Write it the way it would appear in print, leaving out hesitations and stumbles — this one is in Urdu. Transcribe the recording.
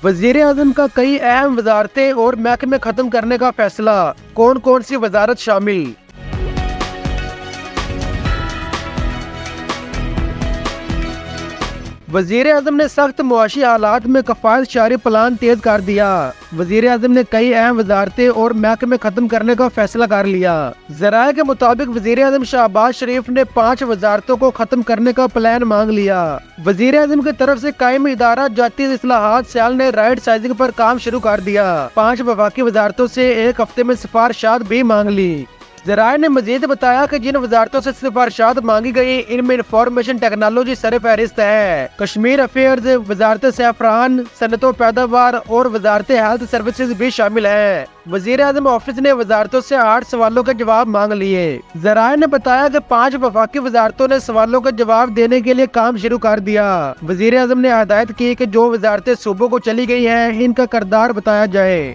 وزیر اعظم کا کئی اہم وزارتیں اور محکمے ختم کرنے کا فیصلہ، کون کون سی وزارت شامل؟ وزیر اعظم نے سخت معاشی حالات میں کفایت شعاری پلان تیز کر دیا۔ وزیر اعظم نے کئی اہم وزارتیں اور محکمے ختم کرنے کا فیصلہ کر لیا۔ ذرائع کے مطابق وزیر اعظم شہباز شریف نے 5 وزارتوں کو ختم کرنے کا پلان مانگ لیا۔ وزیر اعظم کی طرف سے قائم ادارہ جاتی اصلاحات سیل نے رائٹ سائزنگ پر کام شروع کر دیا۔ 5 وفاقی وزارتوں سے ایک ہفتے میں سفارشات بھی مانگ لی۔ ذرائع نے مزید بتایا کہ جن وزارتوں سے سفارشات مانگی گئی ان میں انفارمیشن ٹیکنالوجی سر فہرست ہے۔ کشمیر افیئرز، وزارت زعفران، صنعت و پیداوار اور وزارت ہیلتھ سروسز بھی شامل ہیں۔ وزیر اعظم آفس نے وزارتوں سے 8 سوالوں کے جواب مانگ لیے۔ ذرائع نے بتایا کہ 5 وفاقی وزارتوں نے سوالوں کا جواب دینے کے لیے کام شروع کر دیا۔ وزیر اعظم نے ہدایت کی کہ جو وزارتیں صوبوں کو چلی گئی ہیں ان کا کردار بتایا جائے۔